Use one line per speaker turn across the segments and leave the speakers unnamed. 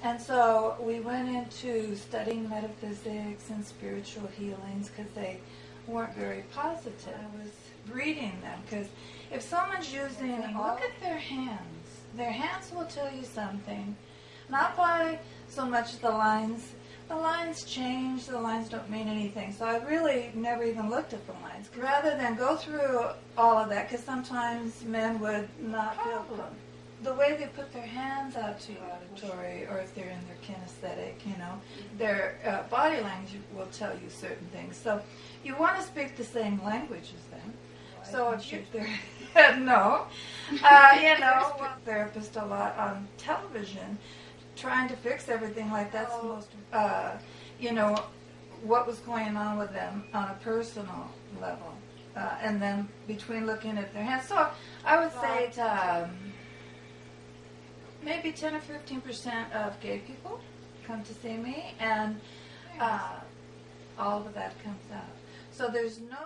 And so we went into studying metaphysics and spiritual healings because they weren't very positive. I was reading them because if someone's using, look at their hands will tell you something. Not by so much the lines. The lines change, the lines don't mean anything. So I really never even looked at the lines. Rather than go through all of that, because sometimes men would not feel them. The way they put their hands out to you, auditory, or if they're in their kinesthetic, their body language will tell you certain things. So you want to speak the same language as them. So if you're no, therapist a lot on television, trying to fix everything like that's the most, what was going on with them on a personal level, and then between looking at their hands. So I would say maybe 10 or 15% of gay people come to see me, and all of that comes out. So there's no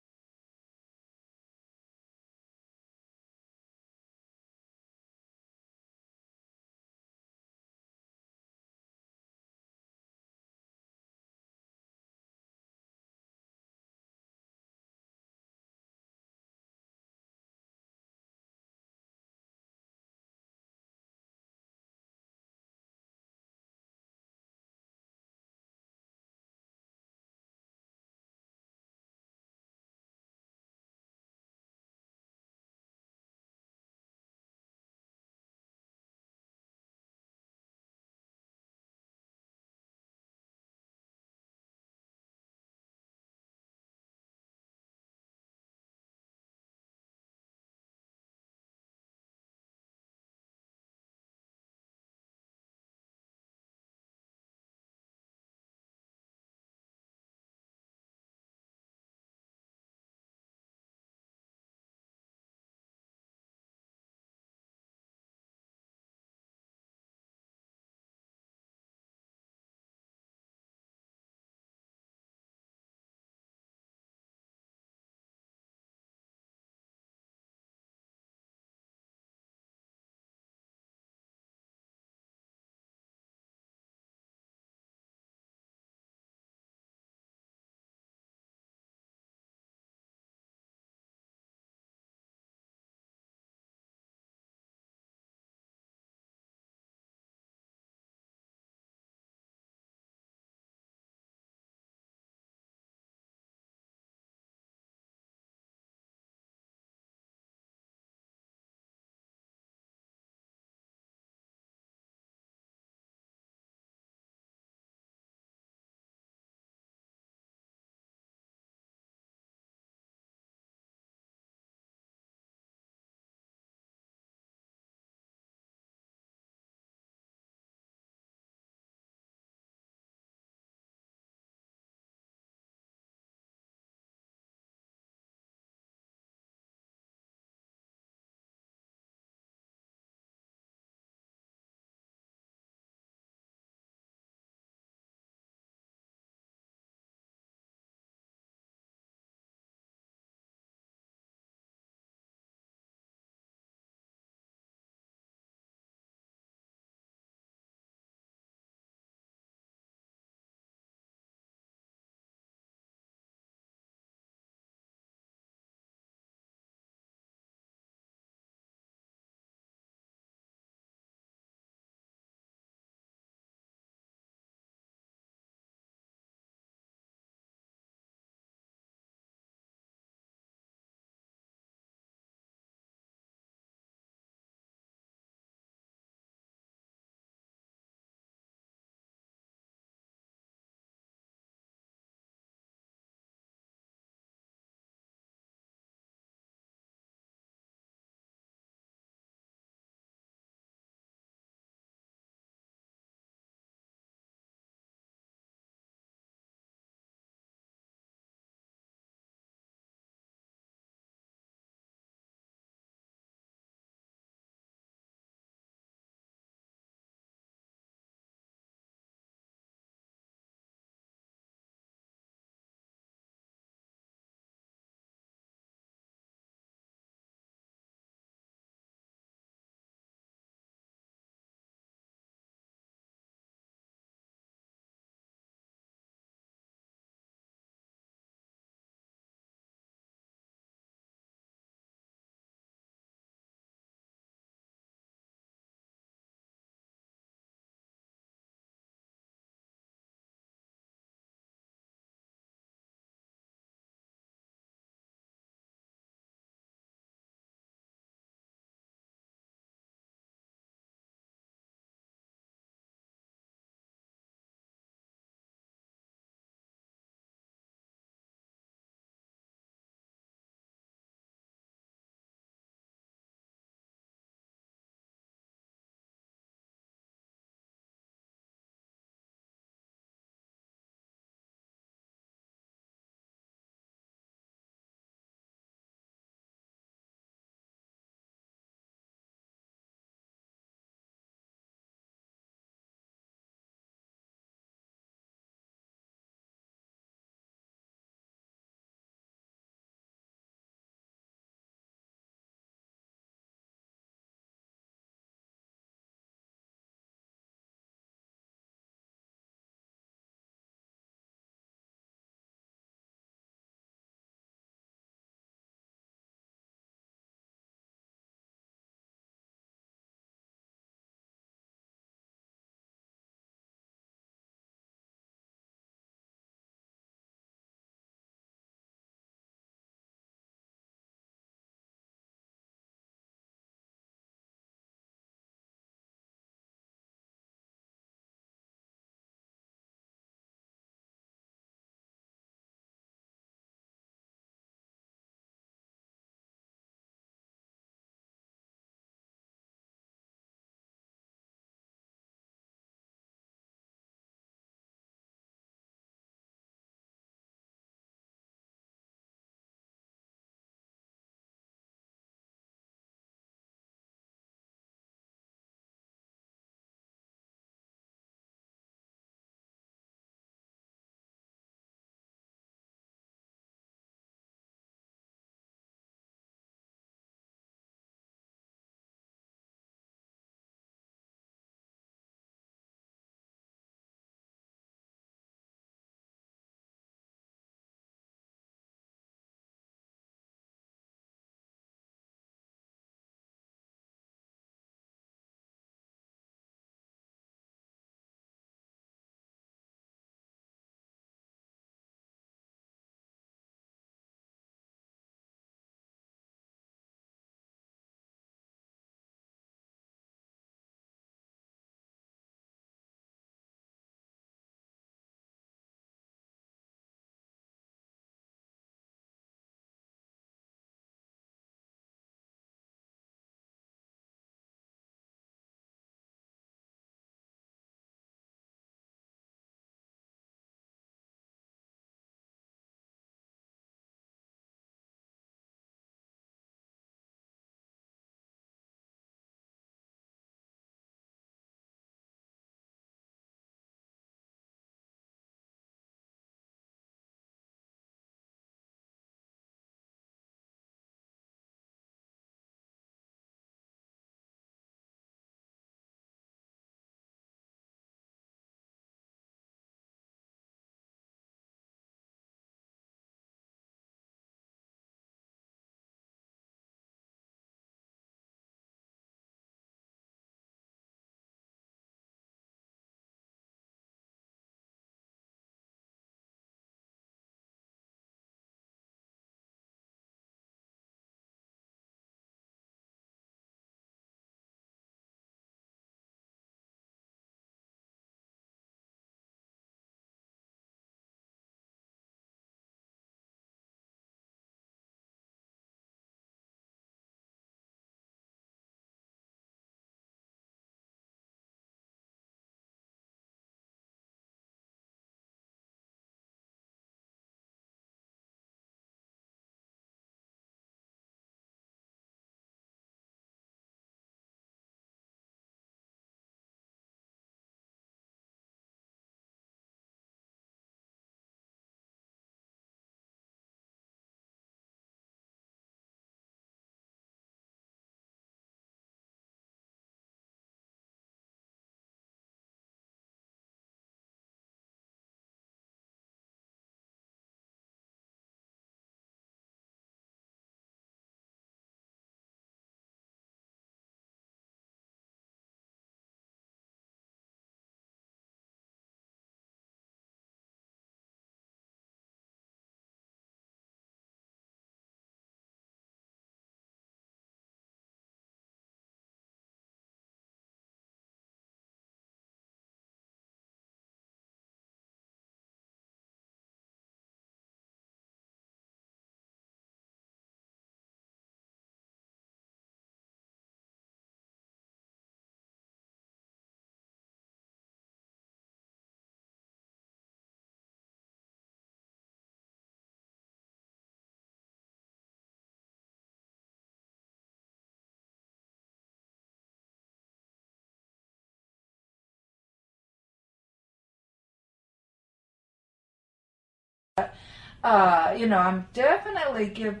I'm definitely give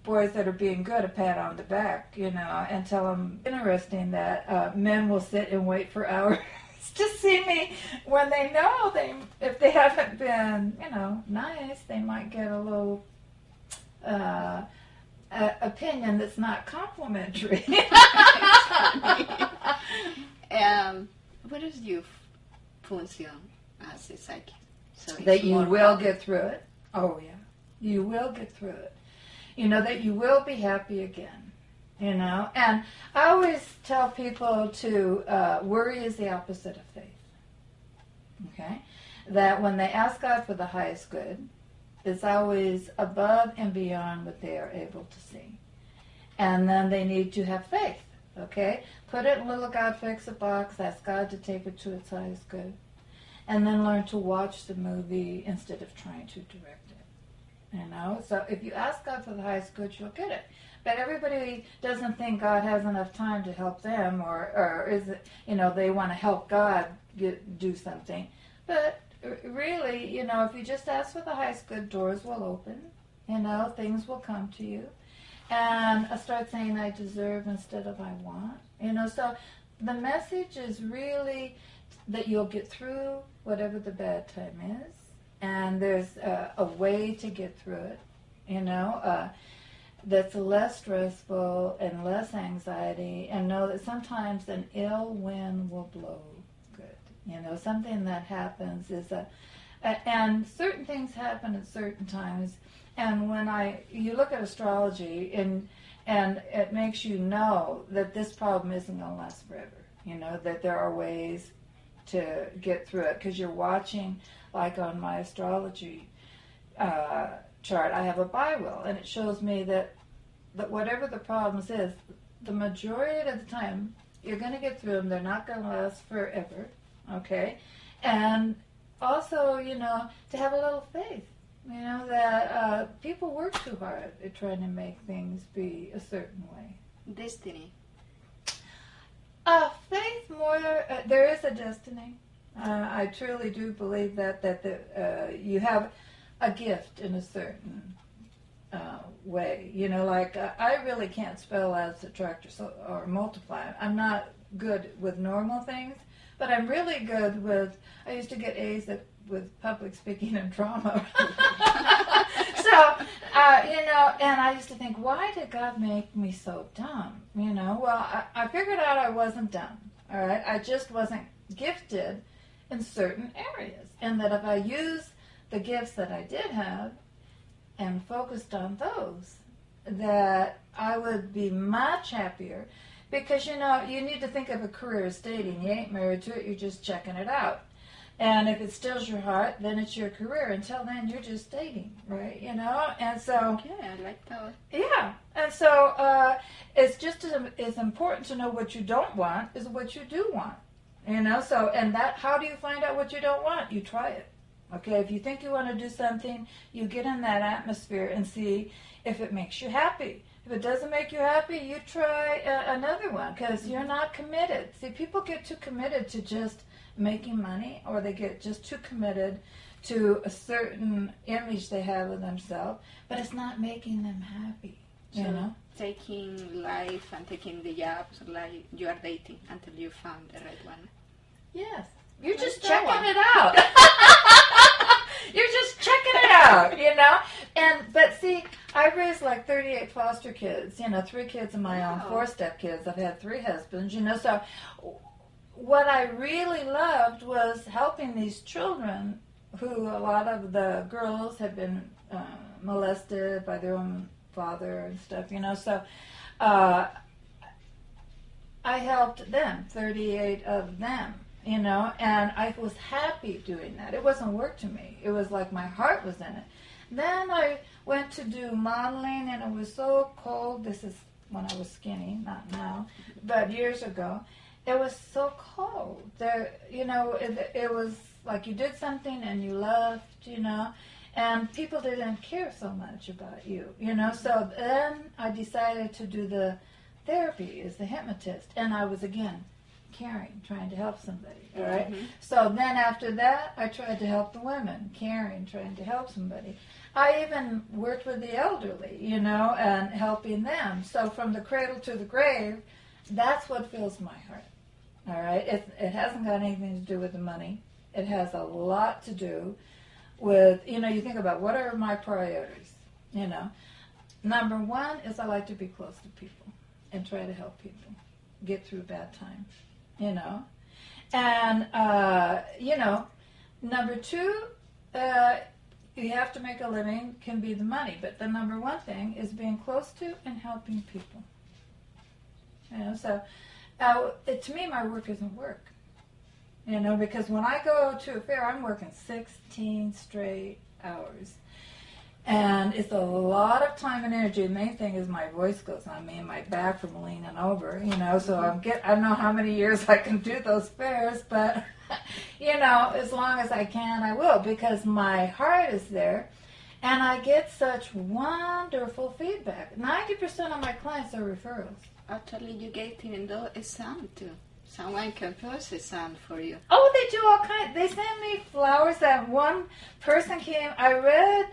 boys that are being good a pat on the back, and tell them interesting that men will sit and wait for hours to see me when they know if they haven't been, nice, they might get a little opinion that's not complimentary.
What is your function as a psychic? So
that you will get through it. Oh, yeah. You will get through it. That you will be happy again. And I always tell people to worry is the opposite of faith. Okay? That when they ask God for the highest good, it's always above and beyond what they are able to see. And then they need to have faith. Okay? Put it in little God fix a box, ask God to take it to its highest good. And then learn to watch the movie instead of trying to direct it. So if you ask God for the highest good, you'll get it. But everybody doesn't think God has enough time to help them, or is it, they want to help God do something. But really, if you just ask for the highest good, doors will open. Things will come to you. And I start saying I deserve instead of I want. So the message is really that you'll get through whatever the bad time is. And there's a way to get through it, that's less stressful and less anxiety, and know that sometimes an ill wind will blow good. Something that happens is and certain things happen at certain times. And when you look at astrology, and it makes you know that this problem isn't going to last forever, that there are ways to get through it, because you're watching. Like on my astrology chart, I have a bi-wheel, and it shows me that whatever the problems is, the majority of the time, you're going to get through them. They're not going to last forever, okay? And also, to have a little faith, that people work too hard at trying to make things be a certain way.
Destiny.
Faith more, there is a destiny. I truly do believe that you have a gift in a certain way. I really can't spell as subtract or multiply. I'm not good with normal things, but I'm really good with, I used to get A's with public speaking and drama. So, and I used to think, why did God make me so dumb? Well, I figured out I wasn't dumb, all right? I just wasn't gifted in certain areas, and that if I used the gifts that I did have and focused on those, that I would be much happier, because you need to think of a career as dating. You ain't married to it, you're just checking it out. And if it steals your heart, then it's your career. Until then, you're just dating, right? And so...
Okay, I like that.
Yeah. And so it's just as important to know what you don't want as what you do want. So, and that, how do you find out what you don't want? You try it. Okay, if you think you want to do something, you get in that atmosphere and see if it makes you happy. If it doesn't make you happy, you try another one, because you're not committed. See, people get too committed to just making money, or they get just too committed to a certain image they have of themselves, but it's not making them happy.
Taking life and taking the jobs like you are dating until you found the right one.
Yes. You're just checking it out. You're just checking it out, But see, I raised like 38 foster kids, 3 kids of my own, 4 step-kids. I've had 3 husbands, so what I really loved was helping these children who, a lot of the girls had been molested by their own father and stuff, So I helped them, 38 of them, and I was happy doing that. It wasn't work to me. It was like my heart was in it. Then I went to do modeling, and it was so cold. This is when I was skinny, not now, but years ago. It was so cold. There, it was like you did something and you left, and people didn't care so much about you, So then I decided to do the therapy as the hypnotist, and I was, again, caring, trying to help somebody. All right. So then after that, I tried to help the women, caring, trying to help somebody. I even worked with the elderly, you know, and helping them. So from the cradle to the grave, that's what fills my heart. All right. It hasn't got anything to do with the money. It has a lot to do with, you know, you think about what are my priorities, you know. Number one is I like to be close to people and try to help people get through bad times, you know. And, you know, number two, you have to make a living, can be the money. But the number one thing is being close to and helping people. You know, so to me, my work isn't work. You know, because when I go to a fair, I'm working 16 straight hours. And it's a lot of time and energy. The main thing is my voice goes on me and my back from leaning over, you know. So I don't know how many years I can do those fairs, but, you know, as long as I can, I will, because my heart is there. And I get such wonderful feedback. 90% of my clients are referrals.
Actually, you get even though a sound too. Someone composed a sound for you.
Oh, they do all kinds. They send me flowers. That one person came, I read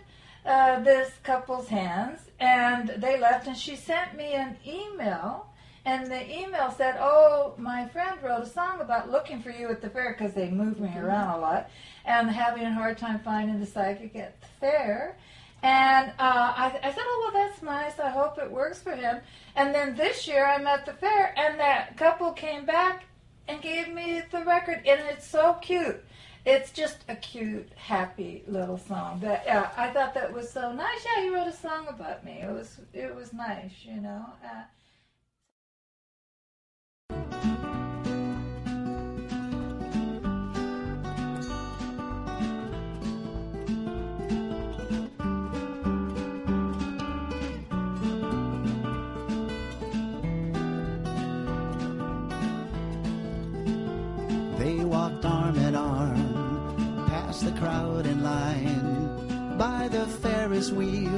this couple's hands, and they left, and she sent me an email, and the email said, oh, my friend wrote a song about looking for you at the fair, because they moved me around a lot, and having a hard time finding the psychic at the fair. And I said, oh, well, that's nice. I hope it works for him. And then this year I'm at the fair, and that couple came back and gave me the record, and it's so cute. It's just a cute, happy little song. But I thought that was so nice. Yeah, you wrote a song about me. It was nice, you know.
They walked arm in arm, past the crowd in line, by the Ferris wheel,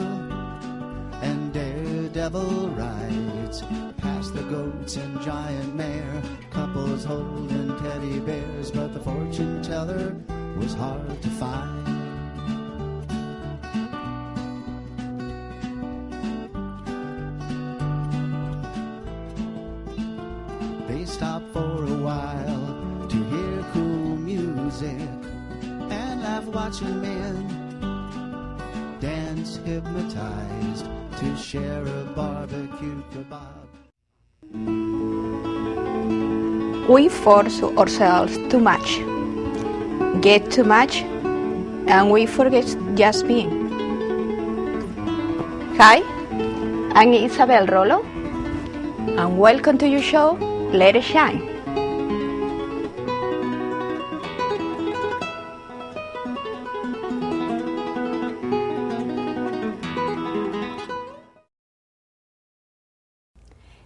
and daredevil rides, past the goats and giant mare, couples holding teddy bears, but the fortune teller was hard to find. They stopped for a while to hear cool music and laugh watching men dance hypnotized to share a barbecue kebab.
We force ourselves too much, get too much, and we forget just being. Hi, I'm Isabel Rollo, and welcome to your show, Let It Shine.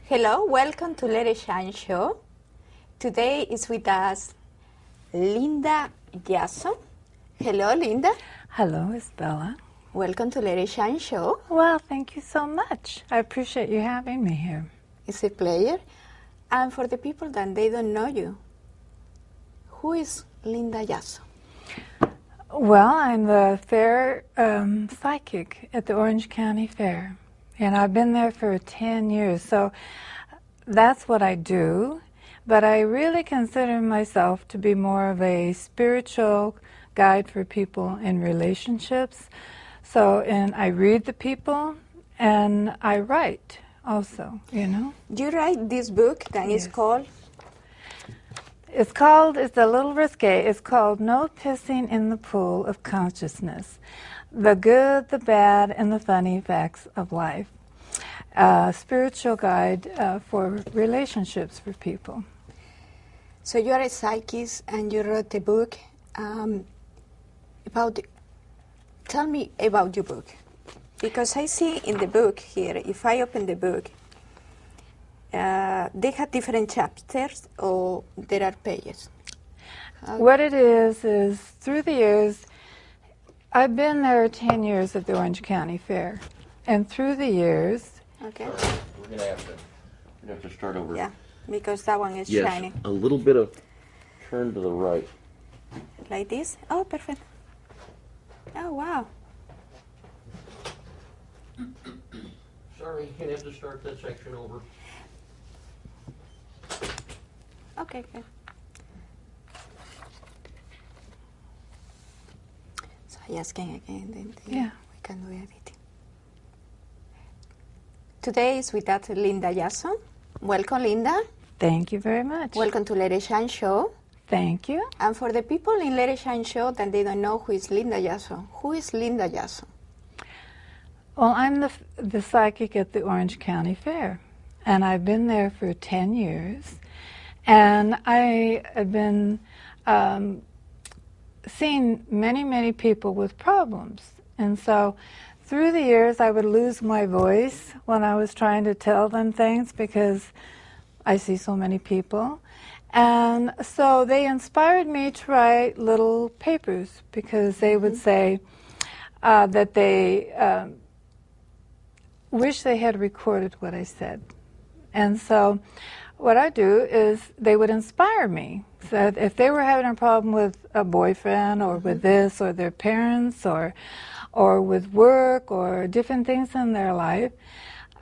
Hello, welcome to Let It Shine show. Today is with us Linda Jasso. Hello, Linda.
Hello, Isabella.
Welcome to Let It Shine show.
Well, thank you so much. I appreciate you having me here.
It's a pleasure. And for the people that they don't know you, who is Linda Jasso?
Well, I'm the fair psychic at the Orange County Fair. And I've been there for 10 years, so that's what I do. But I really consider myself to be more of a spiritual guide for people in relationships. So, and I read the people, and I write also, you know.
You write this book that is called?
It's a little risque. It's called No Pissing in the Pool of Consciousness. The Good, the Bad, and the Funny Facts of Life. Spiritual guide for relationships for people.
So you are a psychic and you wrote a book tell me about your book. Because I see in the book here, if I open the book, they have different chapters or there are pages.
What it is through the years, I've been there 10 years at the Orange County Fair. And through the years...
Okay.
We're going to have to start over.
Yeah. Because that one is
Yes,
shining.
a little bit of turn to the right.
Like this? Oh, perfect. Oh, wow.
Sorry, you have to start that section over.
Okay, good. So I asking again, then
Yeah.
we can do editing. Today is with us Linda Jasso. Welcome, Linda.
Thank you very much.
Welcome to Let It Shine Show.
Thank you.
And for the people in Let It Shine Show that they don't know who is Linda Jasso, who is Linda Jasso?
Well, I'm the psychic at the Orange County Fair, and I've been there for 10 years. And I have been seeing many, many people with problems. And so through the years, I would lose my voice when I was trying to tell them things because I see so many people. And so they inspired me to write little papers because they would say that they wish they had recorded what I said. And so what I do is they would inspire me. So if they were having a problem with a boyfriend or with this or their parents or with work or different things in their life,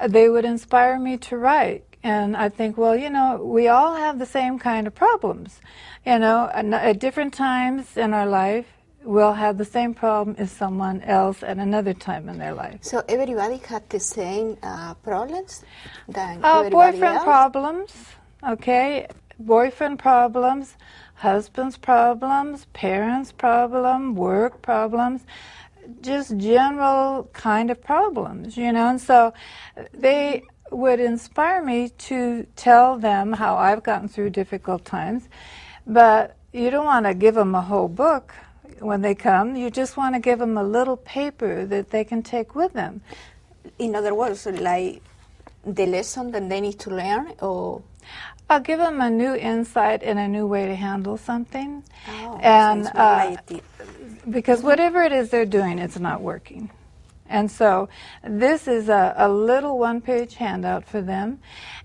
they would inspire me to write. And I think, well, you know, we all have the same kind of problems. You know, at different times in our life, we'll have the same problem as someone else at another time in their life.
So everybody had the same problems than
Boyfriend
else?
problems, okay? Boyfriend problems, husband's problems, parents' problem, work problems, just general kind of problems, you know? And so they would inspire me to tell them how I've gotten through difficult times, but you don't want to give them a whole book when they come. You just want to give them a little paper that they can take with them.
In other words, like the lesson that they need to learn, or
I'll give them a new insight and a new way to handle something.
and so it's more like
because whatever it is they're doing, it's not working. And so this is a little one-page handout for them.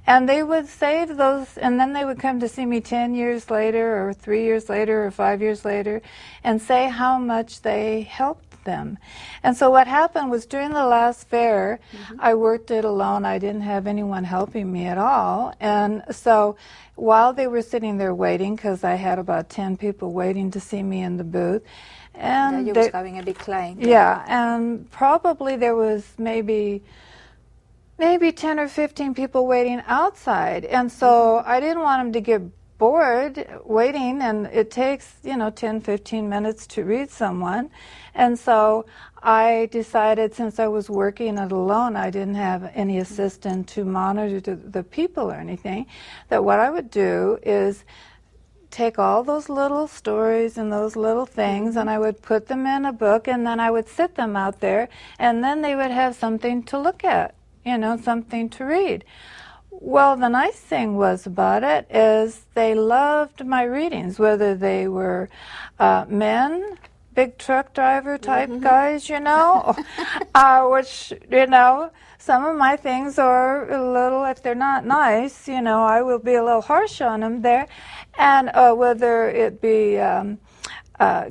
And they would save those, and then they would come to see me 10 years later or 3 years later or 5 years later and say how much they helped them. And so what happened was during the last fair, I worked it alone. I didn't have anyone helping me at all. And so while they were sitting there waiting, because I had about 10 people waiting to see me in the booth, and
you was having a big client.
yeah, and probably there was maybe 10 or 15 people waiting outside. And so I didn't want them to get bored waiting, and it takes, 10, 15 minutes to read someone. And so I decided, since I was working it alone, I didn't have any assistant to monitor the people or anything, that what I would do is take all those little stories and those little things, and I would put them in a book, and then I would sit them out there, and then they would have something to look at, something to read. Well, the nice thing was about it is they loved my readings, whether they were men, big truck driver type guys, which, some of my things are a little, if they're not nice, I will be a little harsh on them there. And whether it be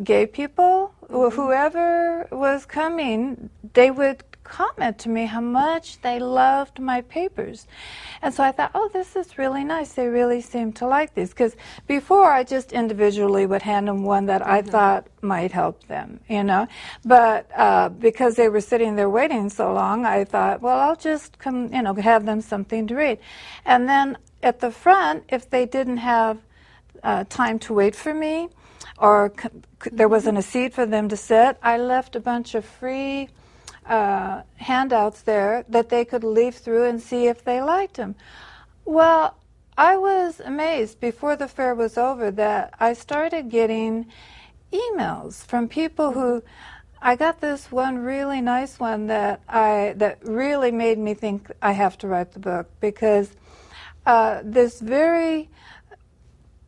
gay people, or whoever was coming, they would comment to me how much they loved my papers. And so I thought, oh, this is really nice. They really seem to like these. Because before, I just individually would hand them one that I thought might help them, But because they were sitting there waiting so long, I thought, well, I'll just come, have them something to read. And then at the front, if they didn't have time to wait for me, or there wasn't a seat for them to sit, I left a bunch of free handouts there that they could leaf through and see if they liked them. Well, I was amazed before the fair was over that I started getting emails from people who, I got this one really nice one that really made me think I have to write the book, because this very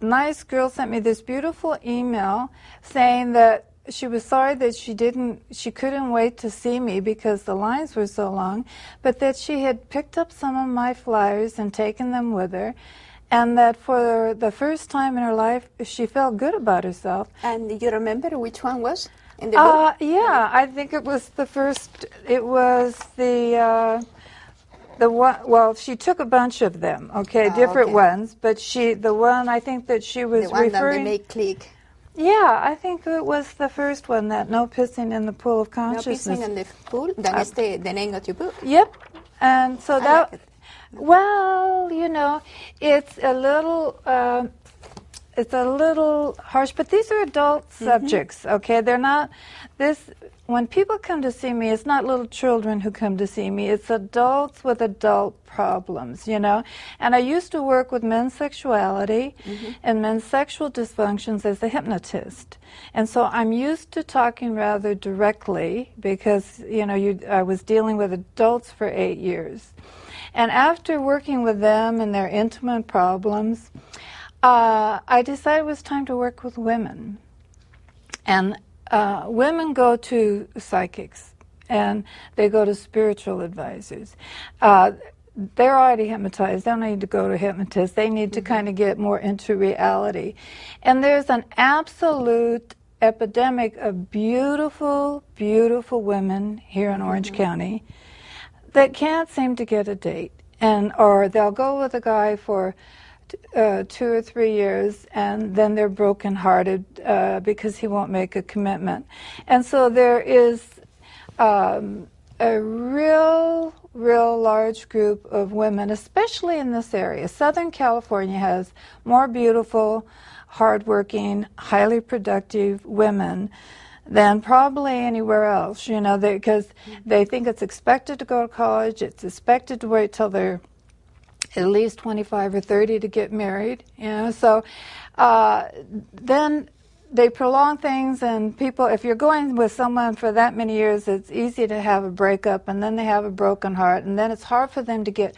nice girl sent me this beautiful email saying that she was sorry that she couldn't wait to see me because the lines were so long, but that she had picked up some of my flyers and taken them with her, and that for the first time in her life, she felt good about herself.
And you remember which one was in the book?
Yeah, I think it was the first. It was the one. Well, she took a bunch of them. Okay, different ones. But the one I think that she was
the one
referring.
that they make click.
Yeah, I think it was the first one, that no pissing in the pool of
No
consciousness.
pissing in the pool. That is the name of your book.
Yep, and so that.
Like it.
Well, it's a little harsh, but these are adult subjects, okay? They're not, when people come to see me, it's not little children who come to see me, it's adults with adult problems, And I used to work with men's sexuality and men's sexual dysfunctions as a hypnotist. And so I'm used to talking rather directly because, I was dealing with adults for 8 years. And after working with them and their intimate problems, I decided it was time to work with women. And women go to psychics, and they go to spiritual advisors. They're already hypnotized. They don't need to go to hypnotists. They need to kind of get more into reality. And there's an absolute epidemic of beautiful, beautiful women here in Orange County that can't seem to get a date, or they'll go with a guy for 2 or 3 years, and then they're brokenhearted because he won't make a commitment. And so there is a real large group of women, especially in this area. Southern California has more beautiful, hardworking, highly productive women than probably anywhere else, because they think it's expected to go to college, it's expected to wait till they're at least 25 or 30 to get married, so then they prolong things, and people, if you're going with someone for that many years, it's easy to have a breakup, and then they have a broken heart, and then it's hard for them to get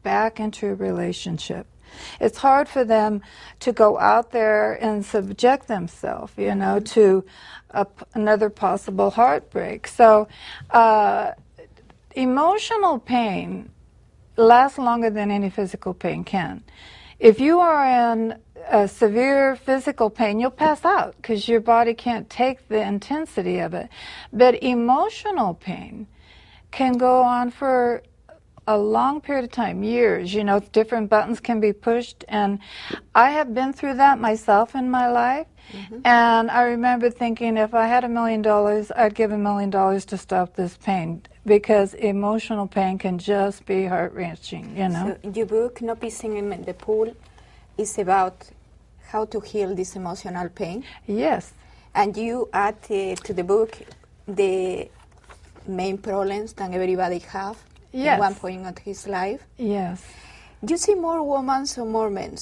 back into a relationship. It's hard for them to go out there and subject themselves, to another possible heartbreak. So emotional pain lasts longer than any physical pain can. If you are in severe physical pain, you'll pass out because your body can't take the intensity of it. But emotional pain can go on for a long period of time, years. Different buttons can be pushed, and I have been through that myself in my life. And I remember thinking, if I had $1 million, I'd give $1 million to stop this pain, because emotional pain can just be heart-wrenching,
So your book, No Pissing in the Pool, is about how to heal this emotional pain.
Yes.
And you add to the book the main problems that everybody have at one point of his life.
Yes.
Do you see more women or more men?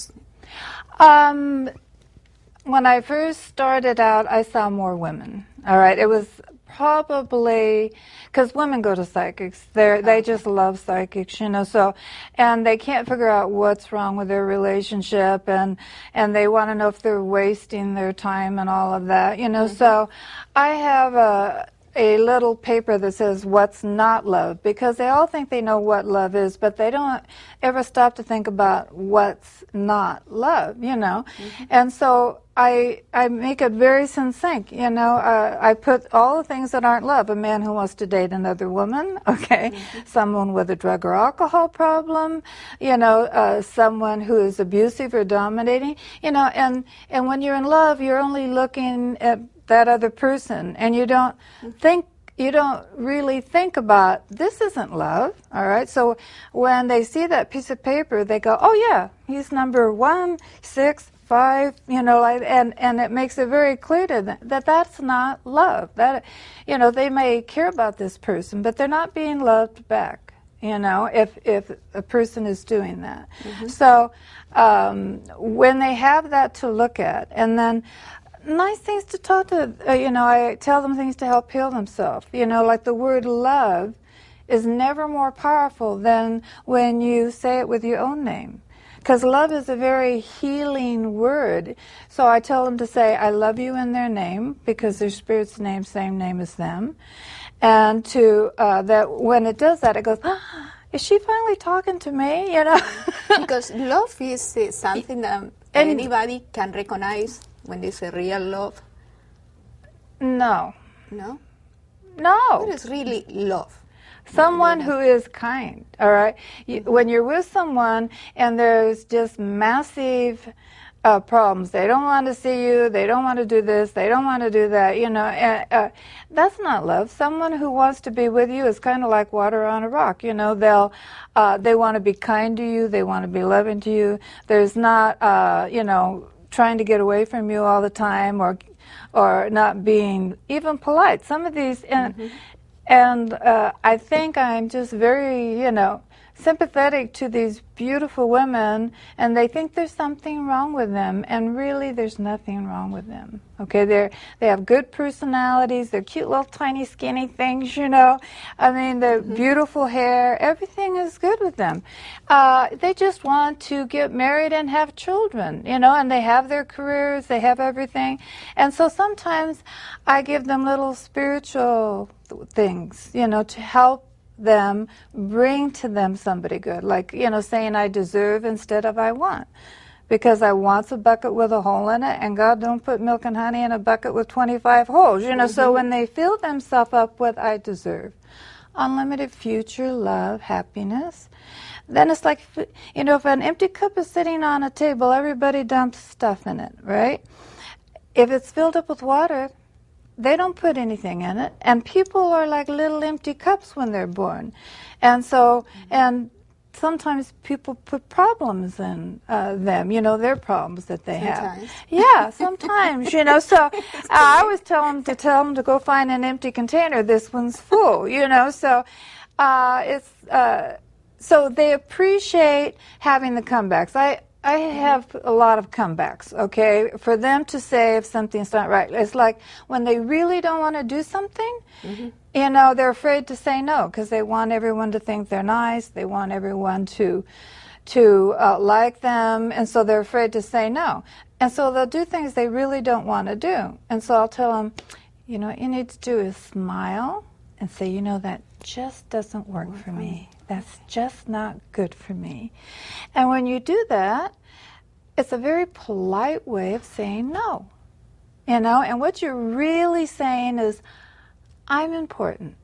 When I first started out, I saw more women. All right, it was probably because women go to psychics. They just love psychics, So, and they can't figure out what's wrong with their relationship, and they want to know if they're wasting their time and all of that, So, I have a little paper that says what's not love, because they all think they know what love is, but they don't ever stop to think about what's not love, And so I make it very succinct, I put all the things that aren't love. A man who wants to date another woman, okay, someone with a drug or alcohol problem, someone who is abusive or dominating, and when you're in love, you're only looking at that other person, and you don't really think about, this isn't love, all right? So when they see that piece of paper, they go, oh yeah, he's number 1, 6, 5, and it makes it very clear to them that that's not love. That, they may care about this person, but they're not being loved back, if a person is doing that. So when they have that to look at, and then nice things to talk to, I tell them things to help heal themselves. Like the word love is never more powerful than when you say it with your own name. Because love is a very healing word. So I tell them to say, I love you in their name, because their spirit's name, same name as them. And to that when it does that, it goes, is she finally talking to me? You know,
Because love is something that anybody can recognize when there's a real love.
no,
No?
no.
What is really love?
Someone who is kind, all right? When you're with someone and there's just massive problems, they don't want to see you, they don't want to do this, they don't want to do that, you know, that's not love. Someone who wants to be with you is kind of like water on a rock, you know. They want to be kind to you, they want to be loving to you. There's not, you know, trying to get away from you all the time or not being even polite. Some of these... And I think I'm just very, you know, sympathetic to these beautiful women, and they think there's something wrong with them, and really there's nothing wrong with them. Okay, they have good personalities, they're cute little tiny skinny things, you know. I mean, they're beautiful hair, everything is good with them. They just want to get married and have children, you know, and they have their careers, they have everything. And so sometimes I give them little spiritual things, you know, to help them bring to them somebody good, like, you know, saying I deserve instead of I want, because I want a bucket with a hole in it, and God don't put milk and honey in a bucket with 25 holes, you know. So when they fill themselves up with I deserve, unlimited future, love, happiness, then it's like, you know, if an empty cup is sitting on a table, everybody dumps stuff in it, right? If it's filled up with water, they don't put anything in it, and people are like little empty cups when they're born. And so, and sometimes people put problems in them, you know, their problems that they have. Yeah, sometimes, you know. So I always tell them to go find an empty container. This one's full, you know. So so they appreciate having the comebacks. I have a lot of comebacks, okay, for them to say if something's not right. It's like when they really don't want to do something, you know, they're afraid to say no because they want everyone to think they're nice. They want everyone to like them, and so they're afraid to say no. And so they'll do things they really don't want to do. And so I'll tell them, you know, what you need to do is smile and say, you know, that just doesn't work for me. That's just not good for me. And when you do that, it's a very polite way of saying no. You know, and what you're really saying is, I'm important.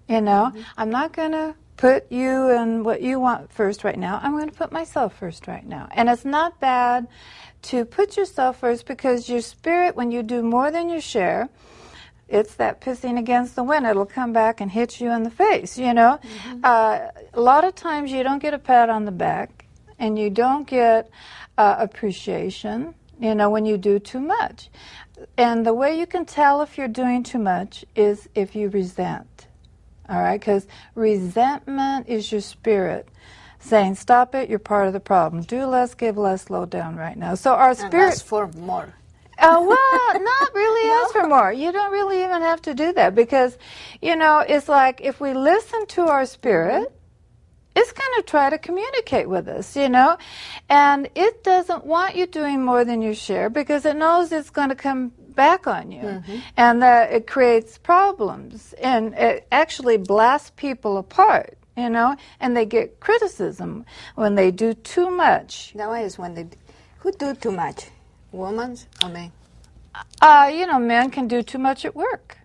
You know, I'm not going to put you and what you want first right now. I'm going to put myself first right now. And it's not bad to put yourself first, because your spirit, when you do more than you share, it's that pissing against the wind. It'll come back and hit you in the face, you know. A lot of times you don't get a pat on the back, and you don't get appreciation, you know, when you do too much. And the way you can tell if you're doing too much is if you resent, all right? Because resentment is your spirit saying, stop it, you're part of the problem. Do less, give less, slow down right now. So our spirit...
And ask for more.
Well, not really ask for more. You don't really even have to do that, because, you know, it's like if we listen to our spirit, it's going to try to communicate with us, you know, and it doesn't want you doing more than you share, because it knows it's going to come back on you, and that it creates problems, and it actually blasts people apart, you know, and they get criticism when they do too much.
That one is when they... Who do too much? Women or men?
You know, men can do too much at work.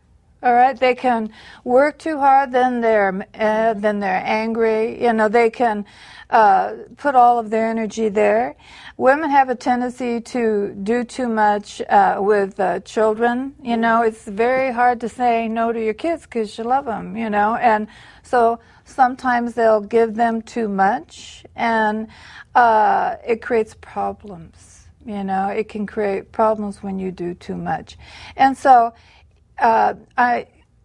All right, they can work too hard, then they're angry. You know, they can put all of their energy there. Women have a tendency to do too much with children. You know, it's very hard to say no to your kids because you love them. You know, and so sometimes they'll give them too much, and it creates problems. You know, it can create problems when you do too much. And so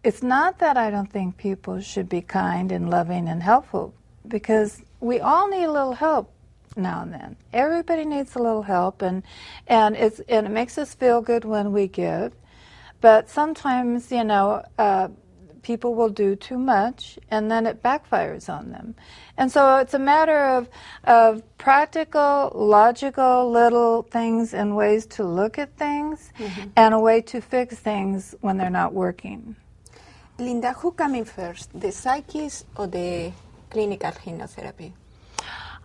it's not that I don't think people should be kind and loving and helpful, because we all need a little help now and then. Everybody needs a little help, and it makes us feel good when we give. But sometimes, you know, people will do too much, and then it backfires on them. And so it's a matter of practical, logical little things and ways to look at things, and a way to fix things when they're not working.
Linda, who coming first, the psychics or the clinical hypnotherapy?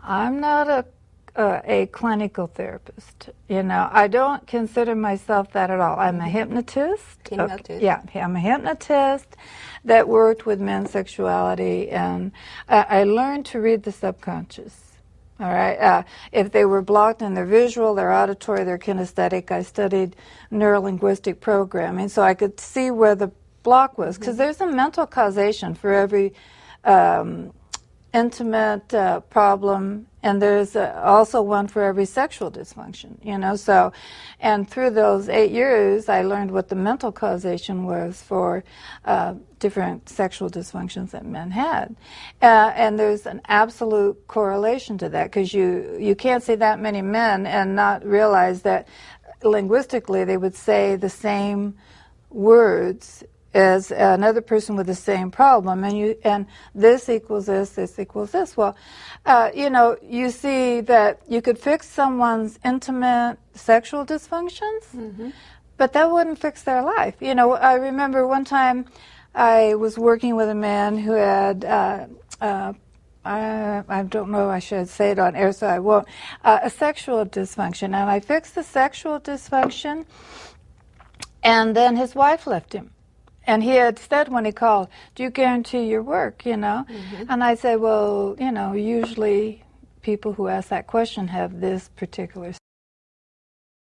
I'm not a clinical therapist. You know, I don't consider myself that at all. I'm a hypnotist.
Hypnotist.
Yeah, I'm a hypnotist that worked with men's sexuality, and I learned to read the subconscious. All right. If they were blocked in their visual, their auditory, their kinesthetic, I studied neurolinguistic programming, so I could see where the block was, because there's a mental causation for every intimate problem, and there's also one for every sexual dysfunction, you know. So, and through those 8 years, I learned what the mental causation was for different sexual dysfunctions that men had. And there's an absolute correlation to that, because you can't see that many men and not realize that linguistically they would say the same words as another person with the same problem, and this equals this equals this. Well, you know, you see that you could fix someone's intimate sexual dysfunctions, but that wouldn't fix their life. You know, I remember one time I was working with a man who had I don't know, I should say it on air, so I won't, a sexual dysfunction, and I fixed the sexual dysfunction, and then his wife left him. And he had said when he called, "Do you guarantee your work?" You know, and I said, "Well, you know, usually people who ask that question have this particular